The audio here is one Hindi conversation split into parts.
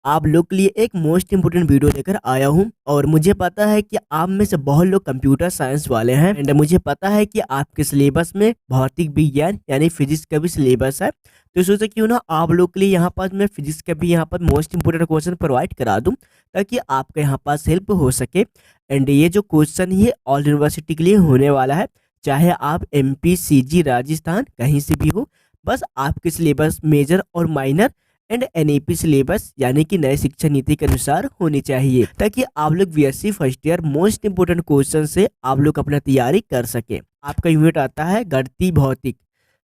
आप लोग के लिए एक मोस्ट इम्पोर्टेंट वीडियो लेकर आया हूं। और मुझे पता है कि आप में से बहुत लोग कंप्यूटर साइंस वाले हैं एंड मुझे पता है कि आपके सिलेबस में भौतिक विज्ञान यानी फिजिक्स का भी सिलेबस है। तो सोचा क्यों ना आप लोग के लिए यहाँ पर मैं फिजिक्स का भी यहाँ पर मोस्ट इंपोर्टेंट क्वेश्चन प्रोवाइड करा दूं, ताकि आपके यहाँ पास हेल्प हो सके। एंड ये जो क्वेश्चन है ऑल यूनिवर्सिटी के लिए होने वाला है, चाहे आप MP CG राजस्थान कहीं से भी हो। बस आपके सिलेबस मेजर और माइनर एंड NEP सिलेबस यानी कि नए शिक्षा नीति के अनुसार होनी चाहिए, ताकि आप लोग BSc first year most important question से आप लोग अपना तैयारी कर सके। आपका यूनिट आता है गणितीय भौतिक।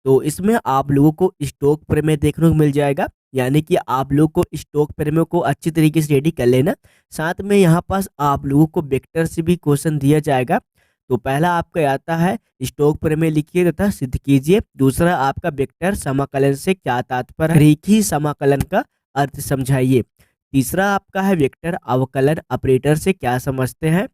तो इसमें आप लोगों को स्टोक प्रमेय देखने को मिल जाएगा, यानी कि आप लोग को स्टोक प्रमेय को अच्छी तरीके से रेडी कर लेना। साथ में यहाँ पास आप लोगों को वेक्टर से भी क्वेश्चन दिया जाएगा। तो पहला आपका आता है स्टोक प्रमेय लिखिए तथा सिद्ध कीजिए। दूसरा आपका वेक्टर समाकलन से क्या तात्पर्य है, रेखीय समाकलन का अर्थ समझाइए। तीसरा आपका है वेक्टर अवकलन ऑपरेटर से क्या समझते हैं।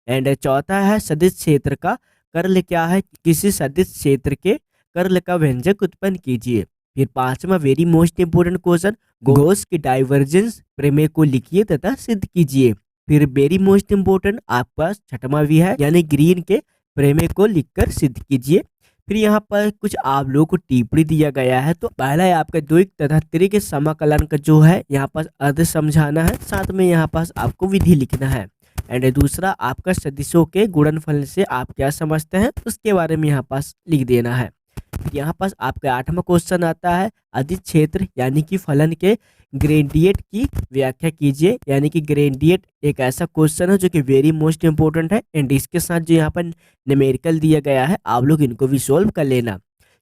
एंड चौथा है सदिश क्षेत्र का कर्ल क्या है, किसी सदिश क्षेत्र के कर्ल का व्यंजक उत्पन्न कीजिए। फिर पांचवा very most important question, Gauss की डाइवर्जेंस प्रमेय को लिखिए तथा सिद्ध कीजिए। फिर वेरी मोस्ट इंपोर्टेंट आपका छठवां भी है, यानी ग्रीन के प्रमेय को लिखकर सिद्ध कीजिए। फिर यहाँ पर कुछ आप लोगों को टिप्पणी दिया गया है। तो पहला है आपका द्विक तथा त्रिक समाकलन का जो है यहाँ पास अर्थ समझाना है, साथ में यहाँ पास आपको विधि लिखना है। एंड दूसरा आपका सदिशों के गुणनफल से आप क्या समझते हैं उसके बारे में यहाँ पास लिख देना है। यहाँ पास आपका आठवां क्वेश्चन आता है अदिश क्षेत्र यानी कि फलन के ग्रेडियंट की व्याख्या कीजिए। यानी कि ग्रेडियंट एक ऐसा क्वेश्चन है जो कि वेरी मोस्ट इंपोर्टेंट है एंड इसके साथ जो यहाँ पर न्यूमेरिकल दिया गया है आप लोग इनको भी सोल्व कर लेना।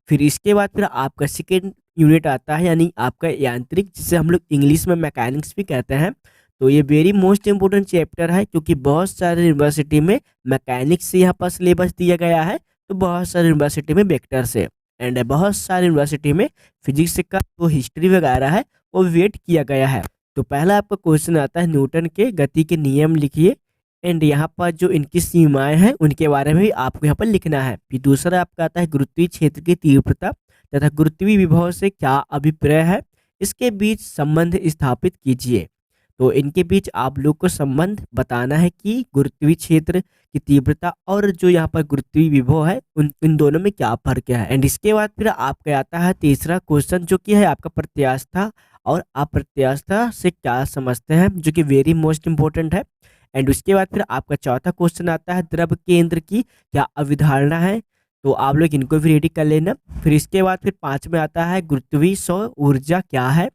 फिर इसके बाद फिर आपका सेकेंड यूनिट आता है, यानी आपका यांत्रिक, जिसे हम लोग इंग्लिश में मैकेनिक्स भी कहते हैं। तो ये वेरी मोस्ट इंपोर्टेंट चैप्टर है, क्योंकि बहुत सारे यूनिवर्सिटी में मैकेनिक्स से यहाँ पर सिलेबस दिया गया है, तो बहुत सारे यूनिवर्सिटी में वेक्टर से, एंड बहुत सारे यूनिवर्सिटी में फिजिक्स का जो हिस्ट्री वगैरह है वो वेट किया गया है। तो पहला आपका क्वेश्चन आता है न्यूटन के गति के नियम लिखिए। एंड यहाँ पर जो इनकी सीमाएं हैं उनके बारे में भी आपको यहाँ पर लिखना है। फिर दूसरा आपका आता है गुरुत्वीय क्षेत्र की तीव्रता तथा गुरुत्वीय विभव से क्या अभिप्राय है, इसके बीच संबंध स्थापित कीजिए। तो इनके बीच आप लोग को संबंध बताना है कि गुरुत्वीय क्षेत्र की तीव्रता और जो यहाँ पर गुरुत्वीय विभव है इन दोनों में क्या फर्क है। एंड इसके बाद फिर आपका आता है तीसरा क्वेश्चन, जो कि है आपका प्रत्यास्था और अप्रत्यास्था से क्या समझते हैं, जो कि वेरी मोस्ट इंपोर्टेंट है। एंड उसके बाद फिर आपका चौथा क्वेश्चन आता है द्रव केंद्र की क्या अवधारणा है, तो आप लोग इनको भी रेडी कर लेना। फिर इसके बाद फिर पाँच में आता है गुरुत्वीय सौर ऊर्जा क्या है,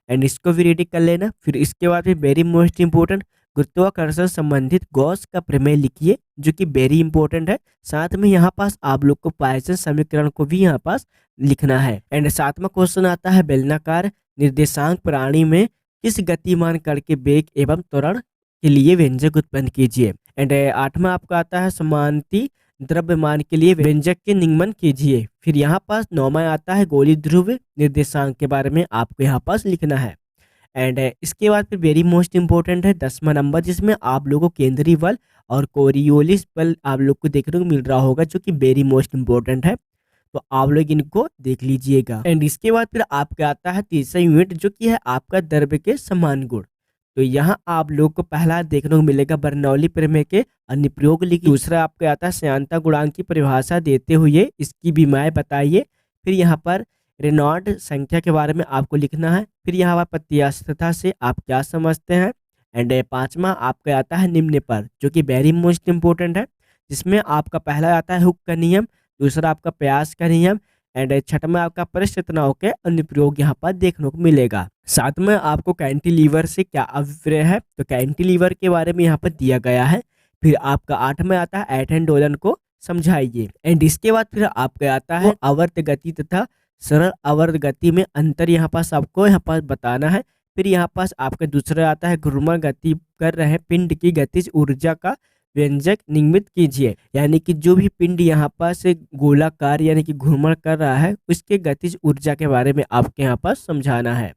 एंड इसको भी रेडी कर लेना। फिर इसके बाद फिर वेरी मोस्ट इंपोर्टेंट गुरुत्वाकर्षण संबंधित गॉस का प्रमेय लिखिए, जो कि वेरी इंपॉर्टेंट है। साथ में यहाँ पास आप लोग को पॉइसन समीकरण को भी यहाँ पास लिखना है। एंड सातवां क्वेश्चन आता है बेलनाकार निर्देशांक प्रणाली में किस गतिमान कण के वेग एवं त्वरण के लिए व्यंजक उत्पन्न कीजिए। एंड आठवां आपका आता है समांति द्रव्यमान के लिए व्यंजक के निगमन कीजिए। फिर यहाँ पास नौवां आता है गोलीय ध्रुव निर्देशांक के बारे में आपको यहाँ पास लिखना है। एंड इसके बाद फिर वेरी मोस्ट इंपॉर्टेंट है 10वां नंबर, जिसमें आप लोगों को केंद्रीय बल और कोरियोलिस बल आप लोग को देखने को मिल रहा होगा, जो कि वेरी मोस्ट इंपॉर्टेंट है। तो आप लोग इनको देख लीजिएगा। एंड इसके बाद फिर आपका आता है तीसरा यूनिट, जो कि है आपका द्रव्य के समान गुण। तो यहाँ आप लोग को पहला देखने को मिलेगा बर्नौली प्रमेय के अनुप्रयोग लिखिए। दूसरा आपका आता है श्यानता गुणांक की परिभाषा देते हुए इसकी विमाएं बताइए। फिर यहाँ पर रेनॉल्ड संख्या के बारे में आपको लिखना है। फिर यहाँ पर प्रत्यास्थता से आप क्या समझते हैं। एंड पांचवा आपका आता है निम्न पर, जो कि वेरी मोस्ट इंपोर्टेंट है, जिसमें आपका पहला आता है हुक का नियम, दूसरा आपका प्यास का नियम, एंड छठवां आपका पृष्ठ तनाव के अनुप्रयोग यहाँ पर देखने को मिलेगा। साथ में आपको कैंटिलीवर से क्या अभिप्राय है, तो कैंटिलीवर के बारे में यहाँ पर दिया गया है। फिर आपका आठवां आता है ऐंठन डोलन को समझाइए। एंड इसके बाद फिर आपका आता है आवर्त गति तथा सरल आवर्त गति में अंतर यहाँ पास आपको यहाँ पास बताना है। फिर यहाँ पास आपका दूसरा आता है घूर्णन गति कर रहे पिंड की गतिज ऊर्जा का व्यंजक निगमित कीजिए। यानी कि जो भी पिंड यहाँ पास गोलाकार यानी कि घूर्णन कर रहा है उसके गतिज ऊर्जा के बारे में आपके यहाँ पास समझाना है।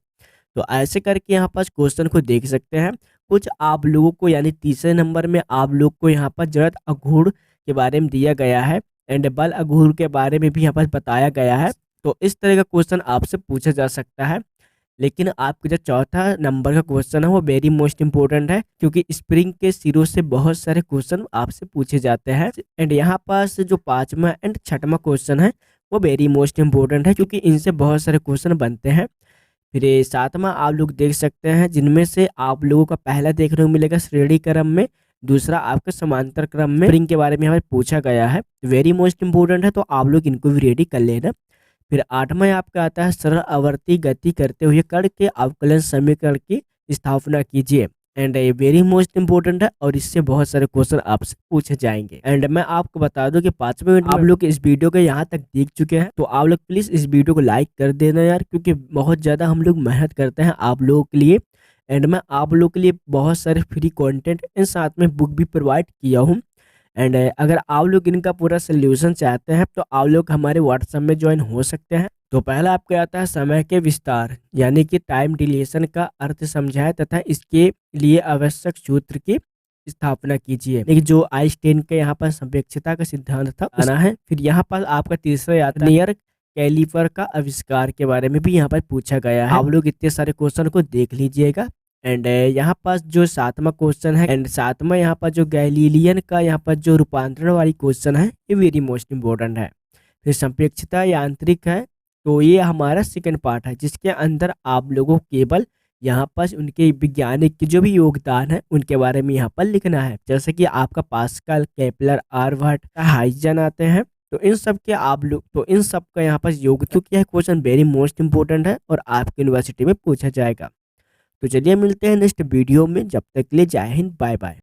तो ऐसे करके यहाँ पास क्वेश्चन को देख सकते हैं। कुछ आप लोगों को यानी तीसरे नंबर में आप लोग को यहाँ पर जड़त अघूर्ण के बारे में दिया गया है एंड बल अघूर्ण के बारे में भी यहाँ पर बताया गया है। तो इस तरह का क्वेश्चन आपसे पूछा जा सकता है। लेकिन आपका जो चौथा नंबर का क्वेश्चन है वो वेरी मोस्ट इंपॉर्टेंट है, क्योंकि स्प्रिंग के सिरों से बहुत सारे क्वेश्चन आपसे पूछे जाते हैं। एंड यहाँ पास जो पांचवा एंड छठवां क्वेश्चन है वो वेरी मोस्ट इंपॉर्टेंट है, क्योंकि इनसे बहुत सारे क्वेश्चन बनते हैं। फिर ये सातवां आप लोग देख सकते हैं, जिनमें से आप लोगों का पहला देखने को मिलेगा श्रेणी क्रम में, दूसरा आपके समांतर क्रम में स्प्रिंग के बारे में हमें पूछा गया है, वेरी मोस्ट इंपॉर्टेंट है, तो आप लोग इनको भी रेडी कर लेना। फिर आठवां आपका आता है सरल आवर्ती गति करते हुए कण के अवकलन समीकरण की स्थापना कीजिए। एंड ये वेरी मोस्ट इंपॉर्टेंट है और इससे बहुत सारे क्वेश्चन आपसे पूछे जाएंगे। एंड मैं आपको बता दूं कि 5वें मिनट में आप लोग इस वीडियो को यहाँ तक देख चुके हैं, तो आप लोग प्लीज इस वीडियो को लाइक कर देना यार, क्योंकि बहुत ज्यादा हम लोग मेहनत करते हैं आप लोगों के लिए। एंड मैं आप लोगों के लिए बहुत सारे फ्री कंटेंट एंड साथ में बुक भी प्रोवाइड किया हूँ। एंड अगर आप लोग इनका पूरा सोल्यूशन चाहते हैं तो आप लोग हमारे व्हाट्सएप में ज्वाइन हो सकते हैं। तो पहला आपको आता है समय के विस्तार यानी कि टाइम डिलेशन का अर्थ समझाए तथा इसके लिए आवश्यक सूत्र की स्थापना कीजिए। लेकिन जो आइंस्टाइन के यहाँ पर सापेक्षता का सिद्धांत था आना है। फिर यहाँ पर आपका तीसरा आता है नियर कैलिपर का आविष्कार के बारे में भी यहाँ पर पूछा गया है। आप लोग इतने सारे क्वेश्चन को देख लीजिएगा। एंड यहाँ पास जो सातवां क्वेश्चन है, एंड सातवां यहाँ पर जो गैलीलियन का यहाँ पर जो रूपांतरण वाली क्वेश्चन है ये वेरी मोस्ट इंपॉर्टेंट है। फिर संपेक्षता यांत्रिक है, तो ये हमारा सेकंड पार्ट है, जिसके अंदर आप लोगों को केवल यहाँ पर उनके वैज्ञानिक के जो भी योगदान है उनके बारे में यहाँ पर लिखना है। जैसे कि आपका पास्कल, केपलर, आर्यभट्ट, हाइजन आते हैं, तो इन सब के आप लोग तो इन सब का यहाँ पर योग, क्योंकि यह क्वेश्चन वेरी मोस्ट इंपॉर्टेंट है और आपकी यूनिवर्सिटी में पूछा जाएगा। तो चलिए मिलते हैं नेक्स्ट वीडियो में, जब तक के लिए जय हिंद, बाय बाय।